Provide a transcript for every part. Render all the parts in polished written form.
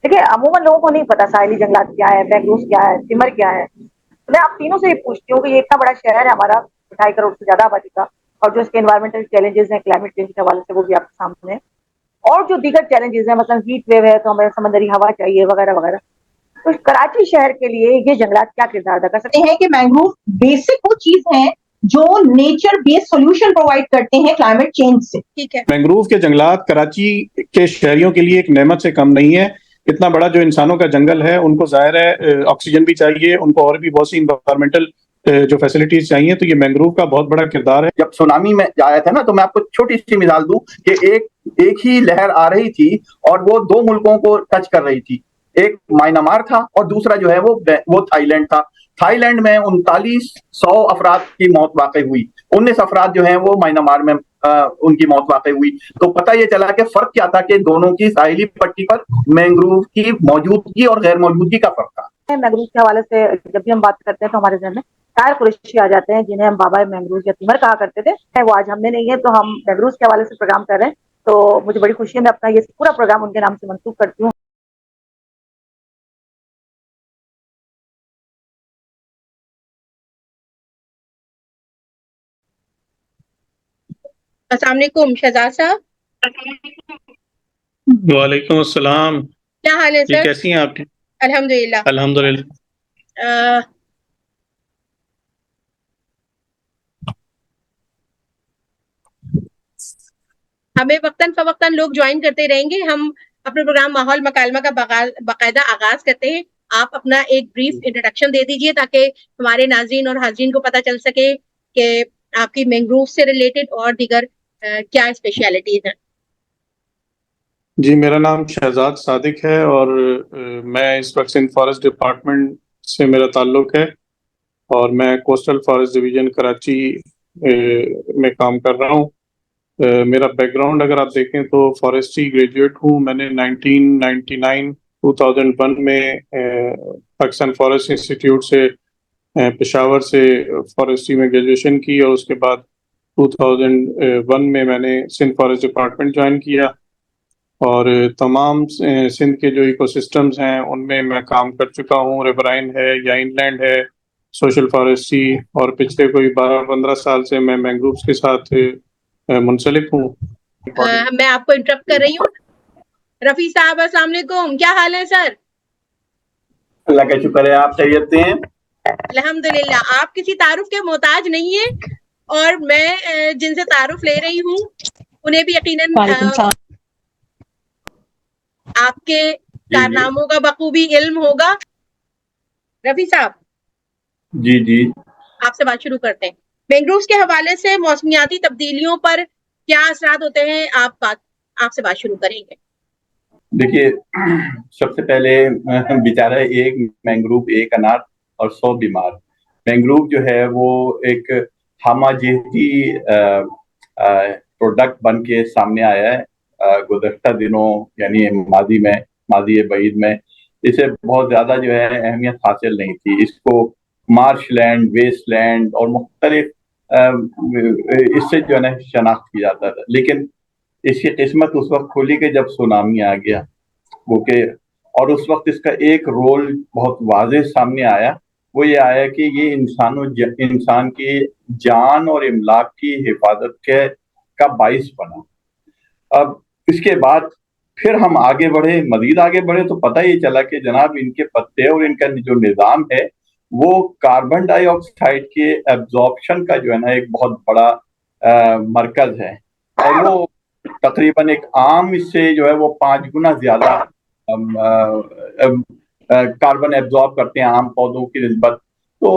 देखिए, अमूमन लोगों को नहीं पता साहिली जंगलात क्या है, मैंग्रोव्स क्या है, टिम्बर क्या है। तो मैं आप तीनों से ये पूछती हूँ कि ये इतना बड़ा शहर है हमारा, 2.5 करोड़ से ज़्यादा आबादी का, और जो इसके एनवायरमेंटल चैलेंजेस हैं, क्लाइमेट चेंज के हवाले से, वो भी आपके सामने हैं। और जो दीगर चैलेंजेस हैं, मतलब हीट वेव है, तो हमें समंदरी हवा चाहिए, वगैरह-वगैरह। तो कराची शहर के लिए ये जंगलात क्या किरदार अदा कर सकते हैं? कि मैंग्रोव बेसिक वो चीज है जो नेचर बेस्ड सॉल्यूशन प्रोवाइड करते हैं क्लाइमेट चेंज से। ठीक है। मैंग्रोव के जंगलात कराची के शहरियों के लिए एक नेमत से कम नहीं है। इतना बड़ा जो इंसानों का जंगल है, उनको जाहिर है ऑक्सीजन भी चाहिए, उनको और भी बहुत सी इन्वायरमेंटल जो फैसिलिटीज चाहिए, तो ये मैंग्रोव का बहुत बड़ा किरदार है। जब सुनामी में आया था ना, तो मैं आपको छोटी सी मिसाल दूं कि एक ही लहर आ रही थी और वो दो मुल्कों को टच कर रही थी। एक म्यांमार था और दूसरा जो है वो थाईलैंड था। थाईलैंड में 3900 अफराद की मौत वाकई हुई। 19 अफराद जो है वो म्यांमार में उनकी मौत वाकई हुई। तो पता ये चला कि फर्क क्या था कि दोनों की साहिली पट्टी पर मैंग्रोव की मौजूदगी और गैर मौजूदगी का फर्क था। मैंग्रोव के हवाले से जब भी हम बात करते हैं तो हमारे जहन में शायर कुरैशी आ जाते हैं, जिन्हें हम बाबा मैंग्रोव या तिमर कहा करते थे। वो आज हमने नहीं है, तो हम मैंग्रोव के हवाले से प्रोग्राम कर रहे हैं। तो मुझे बड़ी खुशी है, मैं अपना ये पूरा प्रोग्राम उनके नाम से मंसूब करती हूँ। अस्सलाम वालेकुम शहजाद साहब। वालेकुम अस्सलाम। क्या हाल है जी, सर? कैसी हैं आप? अल्हम्दुलिल्लाह। अल्हम्दुलिल्लाह। अ, हमें वक्तन फवक्तन लोग ज्वाइन करते रहेंगे। हम अपने प्रोग्राम माहौल मकालमा का बाकायदा आगाज करते हैं। आप अपना एक ब्रीफ इंट्रोडक्शन दे दीजिए ताकि हमारे नाज़रीन और हाज़रीन को पता चल सके कि आपकी मैंग्रोव से रिलेटेड और दीगर क्या स्पेशलिटीज हैं। जी, मेरा नाम शहजाद सादिक है और मैं इस वक्त सिंध फॉरेस्ट डिपार्टमेंट से मेरा ताल्लुक है और मैं कोस्टल फॉरेस्ट डिवीजन कराची में काम कर रहा हूँ। मेरा बैकग्राउंड अगर आप देखें तो फॉरेस्ट्री ग्रेजुएट हूँ। मैंने 1999 2001 में पाकिस्तान फॉरेस्ट इंस्टीट्यूट से पेशावर से फॉरेस्ट्री में ग्रेजुएशन की और उसके बाद 2001 में मैंने सिंध फॉरेस्ट डिपार्टमेंट ज्वाइन किया और तमाम सिंध के जो इकोसिस्टम्स हैं उनमें मैं काम कर चुका हूँ। रिवराइन है या इनलैंड है, सोशल फॉरेस्ट्री, और पिछले कोई 12-15 साल से मैं मैंग्रोव्स के साथ मुंसलिक हूँ। मैं आपको इंटरप्ट कर रही हूँ। रफी साहब अस्सलाम वालेकुम, क्या हाल है सर? अल्लाह का शुक्र है, आप खैरियत से हैं? अल्हम्दुलिल्लाह। आप किसी तारुफ के मोहताज नहीं है और मैं जिनसे तारुफ ले रही हूँ उन्हें भी यकीनन आपके कारनामों का बखूबी इल्म होगा। रफी साहब, जी जी। आपसे बात शुरू करते हैं। मैंग्रोव्स के हवाले से मौसमियाती तब्दीलियों पर क्या असरात होते हैं, आपसे बात शुरू करेंगे। देखिए, सबसे पहले बेचारा एक मैंग्रोव एक अनार और 100 बीमार। मैंग्रोव जो है वो एक हमाजहती प्रोडक्ट बन के सामने आया है गुज़श्ता दिनों, यानी माजी बईद में इसे बहुत ज्यादा जो है अहमियत हासिल नहीं थी। इसको मार्श लैंड, वेस्ट लैंड और मुख्तलिफ इससे जो है ना शनाख्त किया जाता था। लेकिन इसकी किस्मत उस वक्त खुली कि जब सुनामी आ गया वो के, और उस वक्त इसका एक रोल बहुत वाज़ेह सामने आया। वो ये आया कि ये इंसान की जान और इमलाक की हिफाजत के का बाइस बना। अब इसके बाद फिर हम आगे बढ़े, मजीद आगे बढ़े, तो पता ये चला कि जनाब इनके पत्ते और इनका जो निज़ाम है वो कार्बन डाइऑक्साइड के एब्जॉर्प्शन का जो है ना एक बहुत बड़ा मरकज है। और वो तकरीबन एक आम इससे जो है वो 5 गुना ज्यादा कार्बन एब्जॉर्ब करते हैं आम पौधों की निस्बत। तो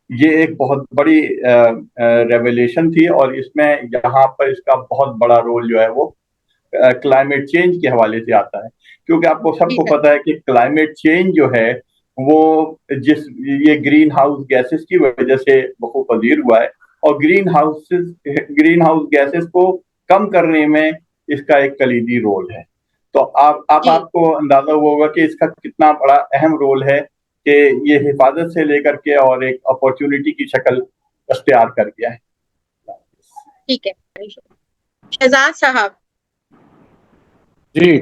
ये एक बहुत बड़ी रेवलेशन थी और इसमें यहाँ पर इसका बहुत बड़ा रोल जो है वो क्लाइमेट चेंज के हवाले से आता है। क्योंकि आपको सबको पता है कि क्लाइमेट चेंज जो है वो जिस ये ग्रीन हाउस गैसेस की वजह से वकूफ पजीर हुआ है और ग्रीन हाउस गैसेस को कम करने में इसका एक कलीदी रोल है। तो आपको अंदाजा हुआ होगा कि इसका कितना बड़ा अहम रोल है कि ये हिफाजत से लेकर के और एक अपॉर्चुनिटी की शक्ल अख्तियार कर गया है। ठीक है शहजाद साहब। जी,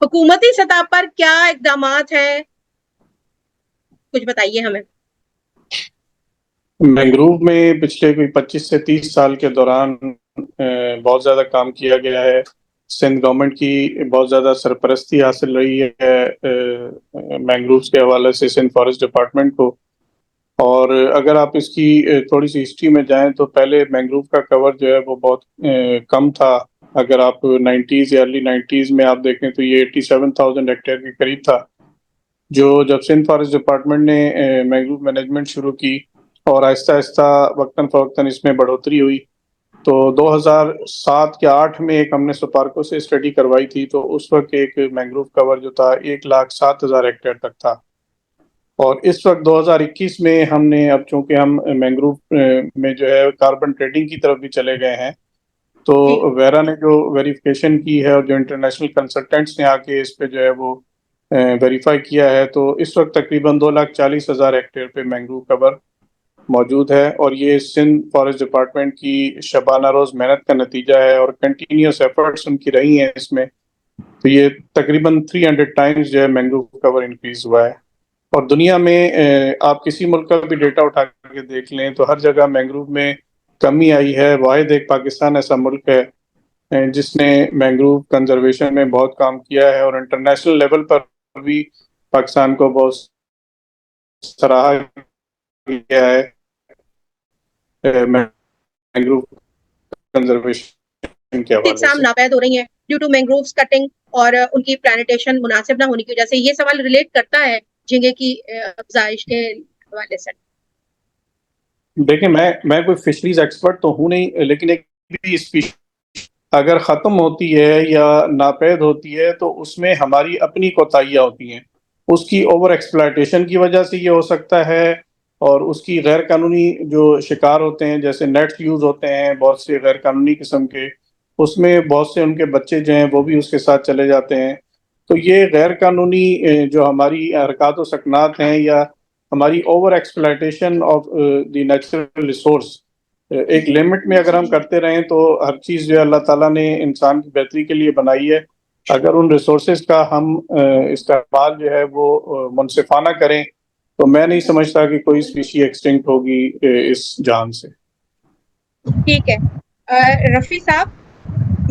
हुकूमती सतह पर क्या इकदामात हैं, कुछ बताइए हमें। मैंग्रोव में पिछले कोई 25 से 30 साल के दौरान बहुत ज़्यादा काम किया गया है। सिंध गवर्नमेंट की बहुत ज़्यादा सरपरस्ती हासिल रही है मैंग्रोव्स के हवाले से सिंध फॉरेस्ट डिपार्टमेंट को। और अगर आप इसकी थोड़ी सी हिस्ट्री में जाएं तो पहले मैंग्रोव का कवर जो है वो बहुत कम था। अगर आप 90s या अर्ली 90s में आप देखें तो ये 87,000 हेक्टेयर के करीब था। जो जब सिंध फॉरेस्ट डिपार्टमेंट ने मैंग्रोव मैनेजमेंट शुरू की और आहिस्ता आहिस्ता वक्तन फवक्तन इसमें बढ़ोतरी हुई, तो 2007 या 8 में एक हमने सुपार्को से स्टडी करवाई थी, तो उस वक्त एक मैंग्रोव कवर जो था 1,07,000 हेक्टेयर तक था। और इस वक्त 2021 में हमने, अब चूंकि हम मैंग्रोव में जो है कार्बन ट्रेडिंग की तरफ भी चले गए हैं, तो वेरा ने जो वेरिफिकेशन की है और जो इंटरनेशनल कंसल्टेंट्स ने आके इस पे जो है वो वेरीफाई किया है, तो इस वक्त तकरीबन 2,40,000 हेक्टेयर पे मैंग्रोव कवर मौजूद है। और ये सिंध फॉरेस्ट डिपार्टमेंट की शबाना रोज मेहनत का नतीजा है और कंटिन्यूस एफर्ट्स उनकी रही हैं इसमें। तो ये तकरीबन 300 टाइम्स जो है मैंग्रोव कवर इंक्रीज हुआ है। और दुनिया में आप किसी मुल्क का भी डेटा उठा के देख लें तो हर जगह मैंग्रोव में कमी आई है। वाहिद एक पाकिस्तान ऐसा मुल्क है जिसने मैंग्रोव कंजर्वेशन में बहुत काम किया है और इंटरनेशनल लेवल पर भी पाकिस्तान को बहुत सराहा गया है मैंग्रोव कंजर्वेशन के हवाले इकसाम से। नापैद हो रही हैं ड्यू टू मैंग्रोव्स कटिंग और उनकी प्लानिटेशन मुनासिब ना होने की वजह से। ये सवाल रिलेट करता है झींगे की अफजाइश के हवाले से। देखिए, मैं कोई फिशरीज एक्सपर्ट तो हूं नहीं, लेकिन एक भी स्पीशीज अगर खत्म होती है या नापैद होती है तो उसमें हमारी अपनी कोताहियां होती हैं। उसकी ओवर एक्सप्लॉयटेशन की वजह से ये हो सकता है, और उसकी गैर कानूनी जो शिकार होते हैं, जैसे नेट्स यूज होते हैं बहुत से गैर कानूनी किस्म के, उसमें बहुत से उनके बच्चे जो हैं वो भी उसके साथ चले जाते हैं। तो ये गैर कानूनी जो हमारी हरकत व सकनात हैं या हमारी over exploitation of the natural resource, एक लिमिट में अगर हम करते रहें तो हर चीज़ जो है अल्लाह ताला ने इंसान की बेहतरी के लिए बनाई है। अगर उन रिसोर्सेज का हम इस्तेमाल जो है वो मुनसिफाना करें तो मैं नहीं समझता कि कोई स्पीशी एक्सटिंक्ट होगी इस जान से। ठीक है रफी साहब,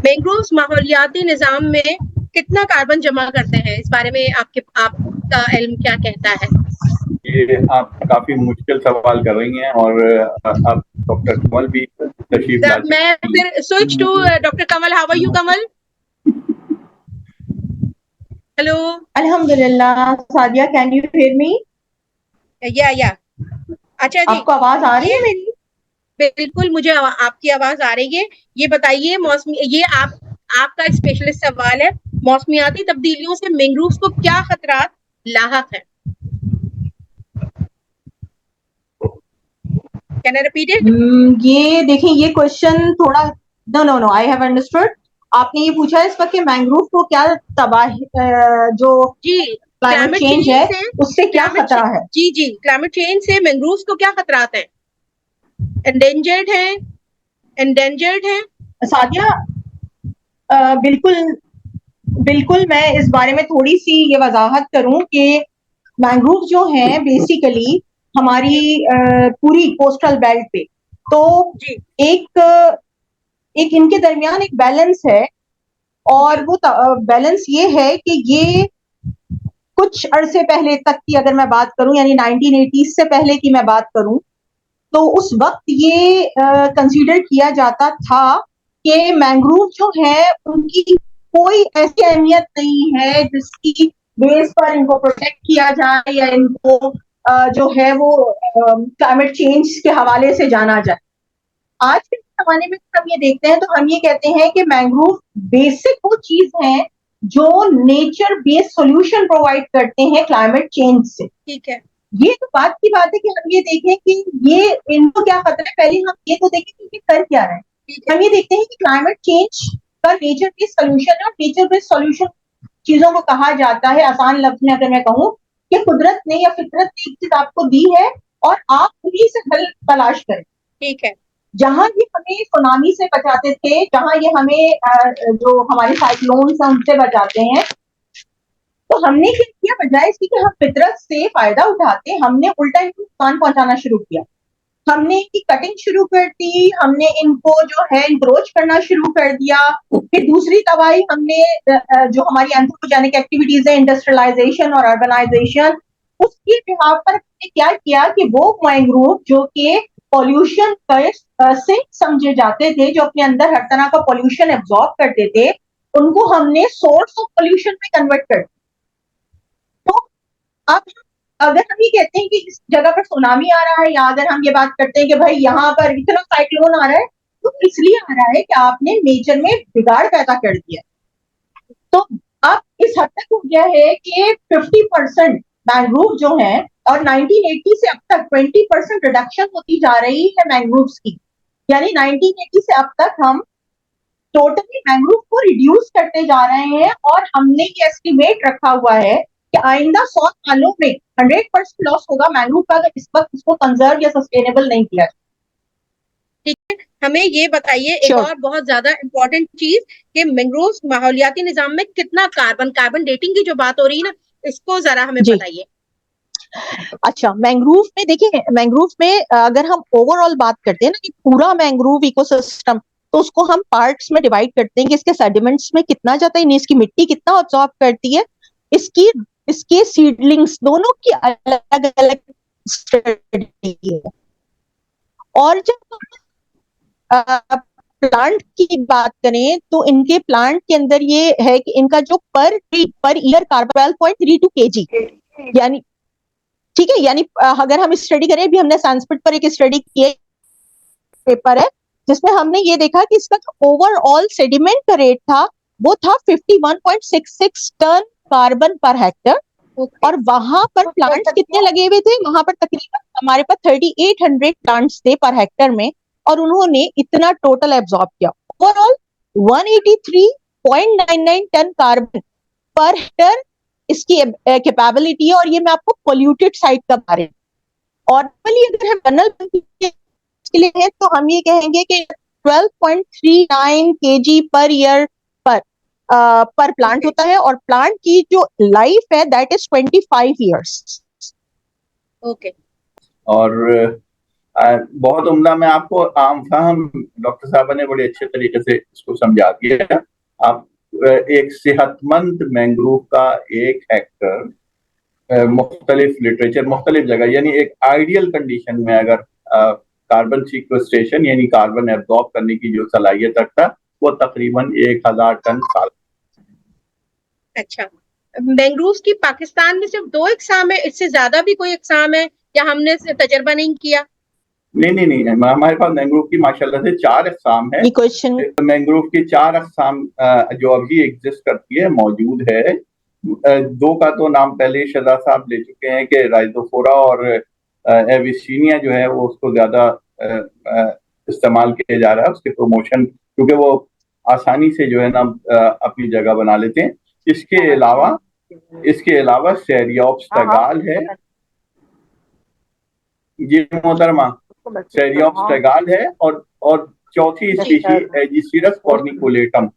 मैंग्रोव्स माहौलियाती निजाम में कितना कार्बन जमा करते हैं, इस बारे में आपका इल्म क्या कहता है? ये आप काफी मुश्किल सवाल कर रही हैं और आप डॉक्टर कमल भी तशरीफ ला मैं फिर switch to doctor Kamal. How are you Kamal? Hello. अल्हम्दुलिल्लाह। Sadia, can you hear me? Yeah अच्छा जी, आपको आवाज आ रही है मेरी? बिल्कुल मुझे आपकी आवाज आ रही है। ये बताइए मौसमी, ये आपका स्पेशलिस्ट सवाल है, मौसमियाती तब्दीलियों से मैंग्रोव्स को क्या खतरात लाहक है? Can I repeat it? ये देखें, ये क्वेश्चन थोड़ा नो आई हैव अंडरस्टूड। आपने ये पूछा है इस वक्त कि मैंग्रोव को क्या तबाही जो जी क्लाइमेट चेंज है उससे क्या खतरा है? जी क्लाइमेट चेंज से मैंग्रोव्स को क्या खतरात हैं? एंडेंजर्ड है? सादिया, बिल्कुल मैं इस बारे में थोड़ी सी ये वजाहत करूं कि मैंग्रोव जो हैं बेसिकली हमारी पूरी कोस्टल बेल्ट पे, तो एक इनके दरमियान एक बैलेंस है। और वो बैलेंस ये है कि ये कुछ अरसे पहले तक की अगर मैं बात करूं, यानी 1980 से पहले की मैं बात करूं, तो उस वक्त ये कंसीडर किया जाता था कि मैंग्रोव जो है उनकी कोई ऐसी अहमियत नहीं है जिसकी बेस पर इनको प्रोटेक्ट किया जाए या इनको जो है वो क्लाइमेट चेंज के हवाले से जाना जाए। आज के जमाने में हम ये देखते हैं तो हम ये कहते हैं कि मैंग्रोव बेसिक वो चीज है जो नेचर बेस्ड सॉल्यूशन प्रोवाइड करते हैं क्लाइमेट चेंज से। ठीक है, ये तो बात की बात है कि हम ये देखें कि ये इनको क्या खतरा है। पहले हम ये तो देखें कि ये कर क्या रहे हैं। हम ये देखते हैं कि क्लाइमेट चेंज का नेचर बेस्ड सॉल्यूशन है, और नेचर बेस्ड सॉल्यूशन चीजों को कहा जाता है, आसान लफ्ज में अगर मैं कहूँ, कि कुदरत ने या फितरत ने एक चीज आपको दी है और आप उन्हीं से हल तलाश करें। ठीक है, जहां ये हमें सुनामी से बचाते थे, जहां ये हमें जो हमारे साइक्लोन्स हैं उनसे बचाते हैं, तो हमने क्या किया, बजाय इसकी कि हम फितरत से फायदा उठाते, हमने उल्टा इनको नुकसान पहुंचाना शुरू किया। हमने इनकी कटिंग शुरू कर दी, हमने इनको जो है इंक्रोच करना शुरू कर दिया। फिर दूसरी तबाही हमने जो हमारी एंथ्रोपोजेनिक एक्टिविटीज है, इंडस्ट्रियलाइजेशन और अर्बनाइजेशन, उसके बिहाफ पर हमने क्या किया कि वो मैंग्रोव जो कि पॉल्यूशन से समझे जाते थे, जो अपने अंदर हर तरह का पॉल्यूशन एब्जॉर्ब करते थे, उनको हमने सोर्स ऑफ पॉल्यूशन में कन्वर्ट कर दिया। तो अब अगर हम ये कहते हैं कि इस जगह पर सुनामी आ रहा है, या अगर हम ये बात करते हैं कि भाई यहाँ पर इतना साइक्लोन आ रहा है, तो इसलिए आ रहा है कि आपने नेचर में बिगाड़ पैदा कर दिया। तो अब इस हद तक हो गया है कि 50% मैंग्रोव जो है, और 1980 से अब तक 20% रिडक्शन होती जा रही है मैंग्रोव्स की। यानी 1980 से अब तक हम टोटली मैंग्रोव को रिड्यूस करते जा रहे हैं, और हमने ये एस्टिमेट रखा हुआ है कि आइंदा 100 सालों में 100% लॉस होगा मैंग्रोव का, अगर इस वक्त इसको कंजर्व या सस्टेनेबल नहीं किया। हमें ये बताइए एक और बहुत ज्यादा इम्पोर्टेंट चीज कि मैंग्रोव्स माहौलियाती निजाम में कितना कार्बन डेटिंग की जो बात हो रही है ना, इसको जरा हमें बताइए। अच्छा, मैंग्रोव में देखिए, मैंग्रोव में अगर हम ओवरऑल बात करते हैं ना कि पूरा मैंग्रोव इकोसिस्टम, तो उसको हम पार्ट्स में डिवाइड करते हैं कि इसके सेडिमेंट्स में कितना जाता है, इसकी मिट्टी कितना ऑब्जॉर्ब करती है, इसके सीडलिंग्स दोनों की अलग अलग स्टडी है। और जब प्लांट की बात करें तो इनके प्लांट के अंदर ये है कि इनका जो पर ईयर कार्बन 12.32 kg, यानी ठीक है, यानी अगर हम स्टडी करें, भी हमने संस्कृत पर एक स्टडी की पेपर है जिसमें हमने ये देखा कि इसका जो ओवरऑल सेडिमेंट का रेट था वो था 51.66 टन कार्बन पर हेक्टर। और वहां पर प्लांट्स कितने लगे हुए थे, वहां पर तकरीबन हमारे पास 3800 प्लांट्स थे पर हेक्टर में, और उन्होंने इतना टोटल एब्जॉर्ब किया। ओवरऑल 183.99 टन कार्बन पर हेक्टर इसकी कैपेबिलिटी है। और ये मैं आपको पोल्यूटेड साइट का बता रही हूँ। और अगर हम जनरल के लिए है तो हम ये कहेंगे कि 12.39 kg पर ईयर पर प्लांट होता है, और प्लांट की जो लाइफ है दैट इज 25 years। ओके। और बहुत उम्दा, मैं आपको आम फाहम डॉक्टर साहब ने बड़े अच्छे तरीके से इसको समझा दिया। आप एक सेहतमंद मैंग्रोव का 1 हेक्टर मुख्तलिफ लिटरेचर, मुख्तलिफ जगह, यानी एक आइडियल कंडीशन में अगर कार्बन सीक्वेस्ट्रेशन यानी कार्बन एब्जॉर्ब करने की जो सलाहियत रखता, वो तकरीबन 1000 टन साल। अच्छा, मैंग्रोव्स की पाकिस्तान में सिर्फ 2 इकसाम है, इससे ज्यादा भी कोई इकसाम है या हमने तजर्बा नहीं किया? नहीं, हमारे पास मैंग्रोव की माशाल्लाह से 4 इकसाम है। मैंग्रोव की 4 इकसाम जो अभी एग्जिस्ट करती है, मौजूद है। 2 का तो नाम पहले शहजाद साहब ले चुके हैं कि राइजोफोरा और एविसीनिया जो है वो उसको ज्यादा इस्तेमाल किया जा रहा है, उसके प्रमोशन, क्योंकि वो आसानी से जो है ना अपनी जगह बना लेते हैं। इसके अलावा सेरियोप्स टैगाल है, जी मोहतरमा, सेरियोप्स टैगाल है, और चौथी स्पीशीज एजिसीरस कॉर्निकुलेटम।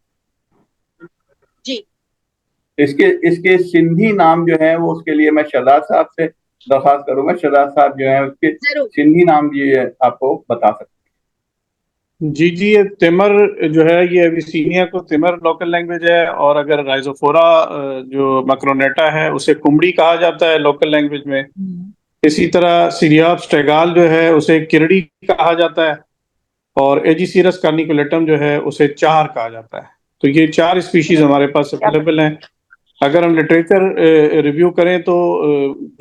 जी, इसके सिंधी नाम जो है वो, उसके लिए मैं शहजाद साहब से दरख्वास्त करूंगा, शहजाद साहब जो है उसके सिंधी नाम जी आपको बता सकते हैं। जी, ये तिमर जो है, ये एविसीनिया को तिमर लोकल लैंग्वेज है, और अगर राइजोफोरा जो मैक्रोनेटा है उसे कुमड़ी कहा जाता है लोकल लैंग्वेज में। इसी तरह सीरियोप्स टैगाल जो है उसे किरड़ी कहा जाता है, और एजिसीरस कार्निकुलेटम जो है उसे चार कहा जाता है। तो ये 4 स्पीशीज हमारे पास अवेलेबल हैं। अगर हम लिटरेचर रिव्यू करें तो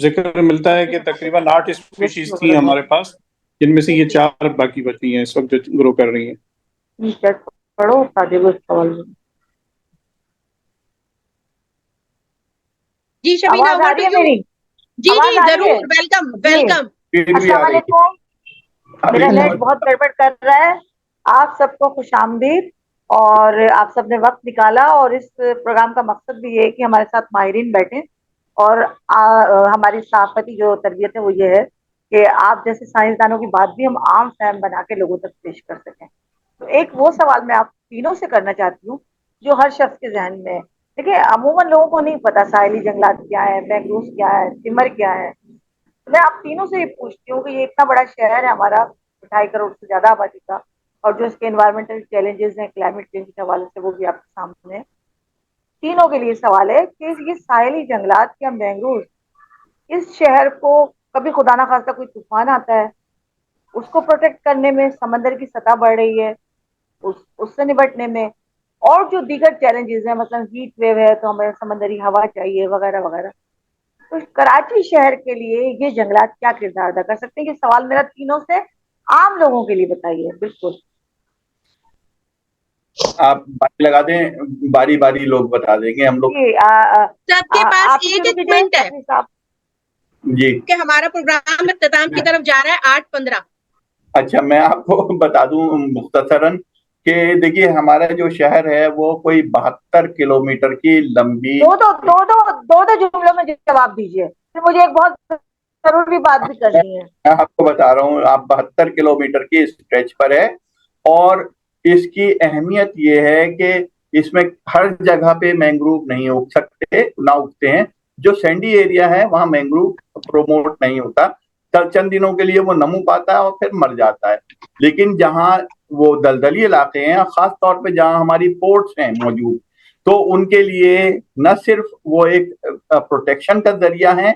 जिक्र मिलता है कि तकरीबन 8 स्पीशीज थी हमारे पास, जिनमें से ये 4 बाकी बची हैं इस वक्त जो ग्रो कर रही हैं। जी शबीना, आवाज आ रही है मेरी? जी जरूर, वेलकम। अस्सलाम वालेकुम। मेरा नेट बहुत गड़बड़ कर रहा है। आप सबको खुशामदीद, और आप सबने वक्त निकाला, और इस प्रोग्राम का मकसद भी ये है कि हमारे साथ माहिरीन बैठे, और हमारी सहाफती जो तरबियत है वो ये है कि आप जैसे साइंसदानों की बात भी हम आम फहम बना के लोगों तक पेश कर सकें। तो एक वो सवाल मैं आप तीनों से करना चाहती हूँ जो हर शख्स के जहन में है देखिए अमूमन लोगों को नहीं पता साहिली जंगलात क्या है, मैंग्रोव क्या है, सिमर क्या है। मैं आप तीनों से ये पूछती हूँ कि ये इतना बड़ा शहर है हमारा, 2.5 करोड़ से ज्यादा आबादी का, और जो इसके एनवायरमेंटल चैलेंजेस हैं क्लाइमेट चेंज के हवाले से वो भी आपके सामने है। तीनों के लिए सवाल है कि ये साहिली जंगलात या मैंग्रोव इस शहर को, कभी खुदा ना खास्ता कोई तूफान आता है, उसको प्रोटेक्ट करने में समंदर की सतह बढ़ रही है, उससे निपटने में, और जो दीगर चैलेंजेस हैं, मतलब हीट वेव है तो हमें समंदरी हवा चाहिए वगैरह वगैरह। तो कराची शहर के लिए ये जंगलात क्या किरदार अदा कर सकते हैं? ये सवाल मेरा तीनों से आम लोगों के लिए बताइए। बिल्कुल आप बारी लगा दें, बारी बारी लोग बता देंगे हम लोग। जी, सबके पास आप ही एक शुरू एक कीजिए मिनट है शफी साहब। जी, कि हमारा प्रोग्राम इख्तिताम की तरफ जा रहा है 8:15। अच्छा मैं आपको बता दूं मुख्तसरन कि देखिए हमारा जो शहर है वो कोई 72 किलोमीटर की लंबी। दो दो जुमलों में जवाब दीजिए, फिर मुझे एक बहुत जरूरी बात भी करनी है। मैं आपको बता रहा हूँ, आप 72 किलोमीटर की स्ट्रेच पर है। और इसकी अहमियत ये है कि इसमें हर जगह पे मैंग्रोव नहीं उग सकते, ना उगते हैं। जो सैंडी एरिया है वहां मैंग्रोव प्रोमोट नहीं होता, चंद दिनों के लिए वो नमू पाता है और फिर मर जाता है। लेकिन जहाँ वो दलदली इलाके हैं, खास तौर पे जहाँ हमारी पोर्ट्स हैं मौजूद, तो उनके लिए न सिर्फ वो एक प्रोटेक्शन का जरिया है,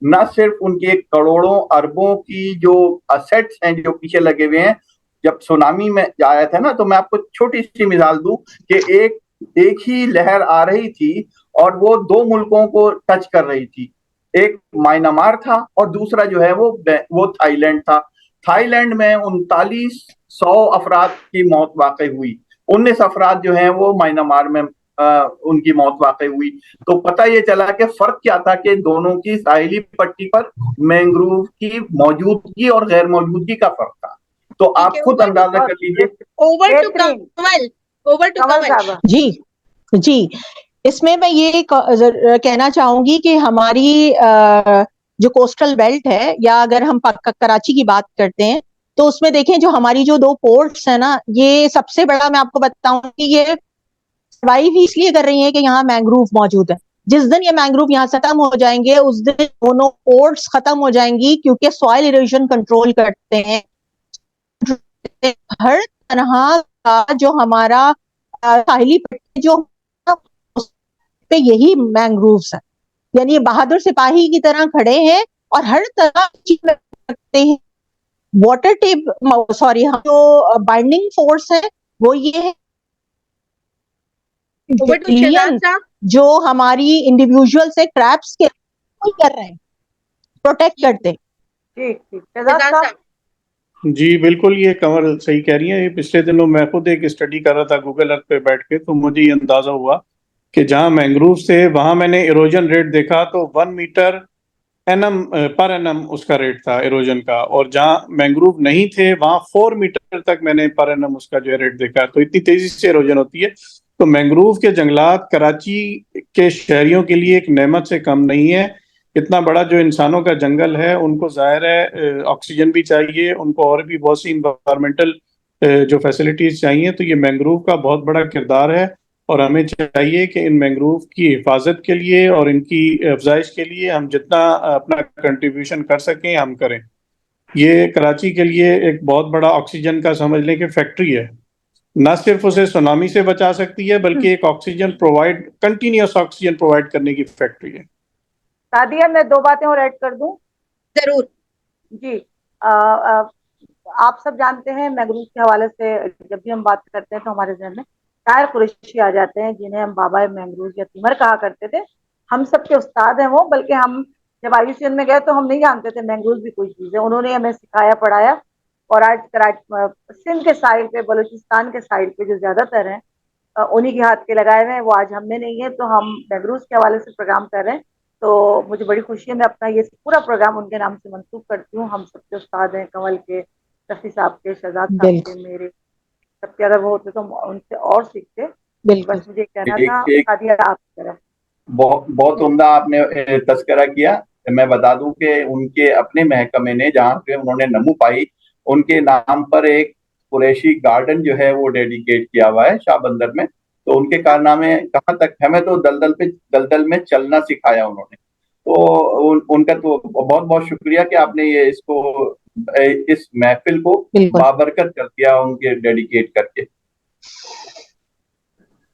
न सिर्फ उनके करोड़ों अरबों की जो असेट्स हैं जो पीछे लगे हुए हैं। जब सुनामी में आया था ना, तो मैं आपको छोटी सी मिसाल दूं कि एक ही लहर आ रही थी और वो दो मुल्कों को टच कर रही थी। एक म्यांमार था और दूसरा जो है वो थाईलैंड था। थाईलैंड में 3900 अफराद की मौत वाकई हुई। 19 अफराद जो हैं वो म्यांमार में उनकी मौत वाकई हुई। तो पता ये चला कि फर्क क्या था कि दोनों की साहिली पट्टी पर मैंग्रोव की मौजूदगी और गैर मौजूदगी का फर्क था। तो आप खुद अंदाजा कर लीजिए। ओवर टू बेहतरीन। कमल, ओवर टू कमल कमल। साहब, जी जी, इसमें मैं ये कहना चाहूंगी कि हमारी जो कोस्टल बेल्ट है, या अगर हम कराची की बात करते हैं, तो उसमें देखें जो हमारी जो दो पोर्ट्स है ना, ये सबसे बड़ा मैं आपको बताऊं कि ये सर्वाइव ही इसलिए कर रही है कि यहाँ मैंग्रोव मौजूद है। जिस दिन ये मैंग्रोव यहाँ खत्म हो जाएंगे उस दिन दोनों पोर्ट्स खत्म हो जाएंगी, क्योंकि सॉइल इरोजन कंट्रोल करते हैं हर तरह का जो हमारा साहिली पट्टी जो पे यही मैंग्रोव्स है। यानी ये बहादुर सिपाही की तरह खड़े हैं और हर तरह की चीज रखते हैं। वाटर टेप सॉरी, हम जो बाइंडिंग फोर्स है वो ये है ओवर टू शहजाद साहब। जो हमारी इंडिविजुअल से क्रैप्स के कर रहे हैं, प्रोटेक्ट करते हैं। ठीक ठीक, शहजाद शहजाद साहब। जी बिल्कुल, ये कमर सही कह रही है। ये पिछले दिनों मैं खुद एक स्टडी कर रहा था गूगल अर्थ पे बैठ के, तो मुझे ये अंदाजा हुआ कि जहाँ मैंग्रोव थे वहां मैंने इरोजन रेट देखा तो 1 मीटर एनम पर एनम उसका रेट था इरोजन का, और जहाँ मैंग्रोव नहीं थे वहां 4 मीटर तक मैंने पर एनम उसका जो है रेट देखा। तो इतनी तेजी से इरोजन होती है। तो मैंग्रोव के जंगलात कराची के शहरियों के लिए एक नेमत से कम नहीं है। इतना बड़ा जो इंसानों का जंगल है, उनको जाहिर है ऑक्सीजन भी चाहिए, उनको और भी बहुत सी इन्वायरमेंटल जो फैसिलिटीज चाहिए। तो ये मैंग्रोव का बहुत बड़ा किरदार है, और हमें चाहिए कि इन मैंग्रोव की हिफाजत के लिए और इनकी अफजाइश के लिए हम जितना अपना कंट्रीब्यूशन कर सकें हम करें। ये कराची के लिए एक बहुत बड़ा ऑक्सीजन का समझ लें कि फैक्ट्री है। न सिर्फ उसे सुनामी से बचा सकती है, बल्कि एक oxygen provide, continuous oxygen provide करने की फैक्ट्री है। सादिया, मैं दो बातें और ऐड कर दूं। जरूर। जी, आप सब जानते हैं मैंग्रोव के हवाले से जब भी हम बात करते हैं तो हमारे जहन में शायर कुरैशी आ जाते हैं, जिन्हें हम बाबा मैंग्रोव या तिमर कहा करते थे। हम सब के उस्ताद हैं वो, बल्कि हम जब IUCN में गए तो हम नहीं जानते थे मैंग्रोव भी कोई चीज है। उन्होंने हमें सिखाया पढ़ाया, और आज सिंध के साइड पे, बलूचिस्तान के साइड पे जो ज्यादातर हैं उन्हीं के हाथ के लगाए हुए हैं। वो आज हम में नहीं है, तो हम मैंग्रोव के हवाले से प्रोग्राम कर रहे हैं। तो मुझे बड़ी खुशी है, मैं अपना ये पूरा प्रोग्राम उनके नाम से मंसूब करती हूँ। हम सबके उस्ताद हैं, कंवल के, शफी साहब के, शहजाद साहब के, मेरे सबके। अगर वो होते तो उनसे और सीखते। बस मुझे कहना था, सादिया आपकी तरफ। बहुत उम्दा आपने तस्करा किया। मैं बता दूं कि उनके अपने महकमे ने जहाँ पे उन्होंने नमू पाई, उनके नाम पर एक कुरैशी गार्डन जो है वो डेडिकेट किया हुआ है शाह बंदर में। तो उनके कारनामे कहाँ तक, हमें तो दलदल में चलना सिखाया उन्होंने। तो उनका तो बहुत बहुत शुक्रिया कि आपने ये इस महफिल को बिल्कुल। बाबरकत कर दिया उनके डेडिकेट करके।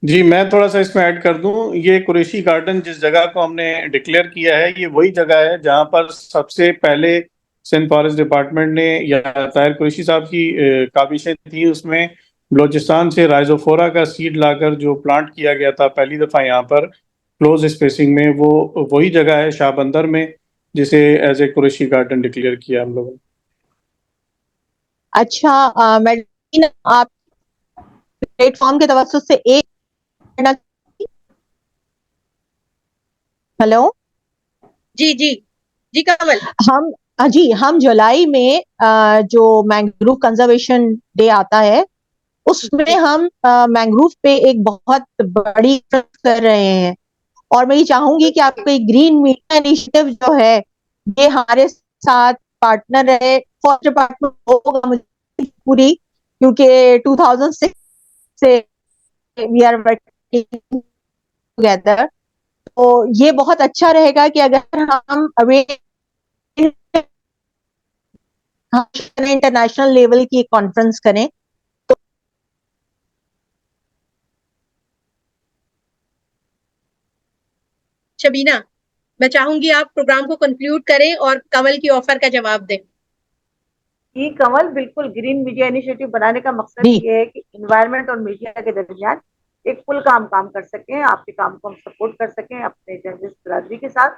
जी, मैं थोड़ा सा इसमें ऐड कर दूं, ये कुरैशी गार्डन जिस जगह को हमने डिक्लेयर किया है, ये वही जगह है जहां पर सबसे पहले सिंध फॉरेस्ट डिपार्टमेंट ने, या ताहिर कुरैशी साहब की काबिशें थी उसमें, बलोचिस्तान से राइजोफोरा का सीड लाकर जो प्लांट किया गया था पहली दफा यहाँ पर क्लोज स्पेसिंग में, वो वही जगह है शाहबंदर में जिसे as a Qureshi garden declare किया हम लोगों ने। अच्छा मैडम, आप प्लेटफॉर्म के तवज्जुह से एक, हेलो जी जी जी कमल। हम जुलाई में जो मैंग्रोव कंजर्वेशन डे आता है उसमें हम मैंग्रोव पे एक बहुत बड़ी कर रहे हैं, और मैं ये चाहूंगी कि आपको एक ग्रीन मीडिया इनिशिएटिव जो है ये हमारे साथ पार्टनर है, फर्स्ट डिपार्टमेंट होगा मुझे पूरी, क्योंकि 2006 से वी आर वर्किंग टुगेदर। तो ये बहुत अच्छा रहेगा कि अगर हम इंटरनेशनल लेवल की कॉन्फ्रेंस करें। शबीना, मैं चाहूंगी आप प्रोग्राम को कंक्लूड करें और कमल की ऑफर का जवाब दें। जी कमल, बिल्कुल ग्रीन मीडिया इनिशिएटिव बनाने का मकसद जी। ये है कि इन्वायरमेंट और मीडिया के दरमियान एक पुल काम कर सकें, आपके काम को हम सपोर्ट कर सकें अपने जर्नलिस्ट बिरादरी के साथ।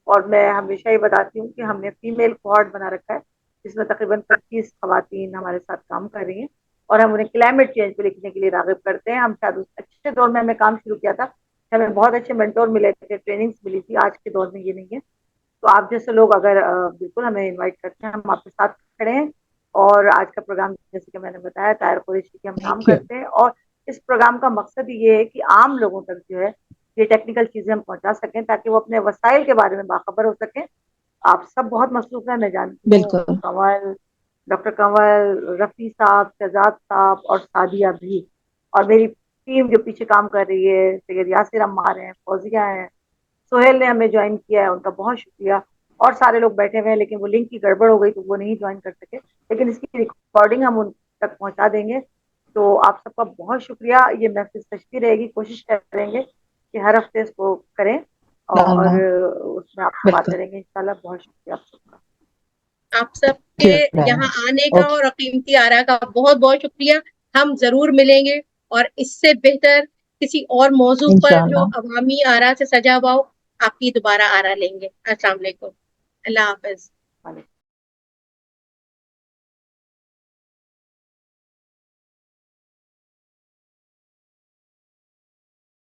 और मैं हमेशा ये बताती हूँ कि हमने फीमेल कोहॉर्ट बना रखा है जिसमें तकरीबन 25 खवातीन हमारे साथ काम कर रही हैं, और हम उन्हें क्लाइमेट चेंज पे लिखने के लिए राग़िब करते हैं। हम शायद उस अच्छे दौर में हमने काम शुरू किया था, हमें बहुत अच्छे मेंटोर मिले थे, ट्रेनिंग्स मिली थी, आज के दौर में ये नहीं है। तो आप जैसे लोग अगर बिल्कुल हमें इन्वाइट करते हैं, हम आपके साथ खड़े हैं। और आज का प्रोग्राम जैसे कि मैंने बताया ताहिर कुरैशी के हम काम थैंक यू। करते हैं, और इस प्रोग्राम का मकसद ये है कि आम लोगों तक जो है ये टेक्निकल चीजें हम पहुंचा सकें ताकि वो अपने वसाइल के बारे में बाखबर हो सकें। आप सब बहुत मसरूफ हैं, मैं जानती हूँ, बिल्कुल। कंवल, डॉक्टर कंवल, रफी साहब, शहजाद साहब और सादिया भी, और मेरी टीम जो पीछे काम कर रही है, सैयद यासिर अम्मार हैं, फौजिया हैं, सोहेल ने हमें ज्वाइन किया है, उनका बहुत शुक्रिया। और सारे लोग बैठे हुए हैं लेकिन वो लिंक की गड़बड़ हो गई तो वो नहीं ज्वाइन कर सके, लेकिन इसकी रिकॉर्डिंग हम उन तक पहुंचा देंगे। तो आप सबका बहुत शुक्रिया, ये महफिल सजती रहेगी, कोशिश करेंगे कि हर हफ्ते इसको करें और उसमें आपसे बात बिल्कुल। करेंगे इंशाल्लाह। बहुत शुक्रिया आप सबका। आप सबके यहाँ आने का और कीमती आरा का बहुत बहुत शुक्रिया। हम जरूर मिलेंगे और इससे बेहतर किसी और मौजू पर जो अवामी आरा से सजा हुआ हो, आपकी दोबारा आरा लेंगे। अस्सलाम वालेकुम, अल्लाह हाफिज।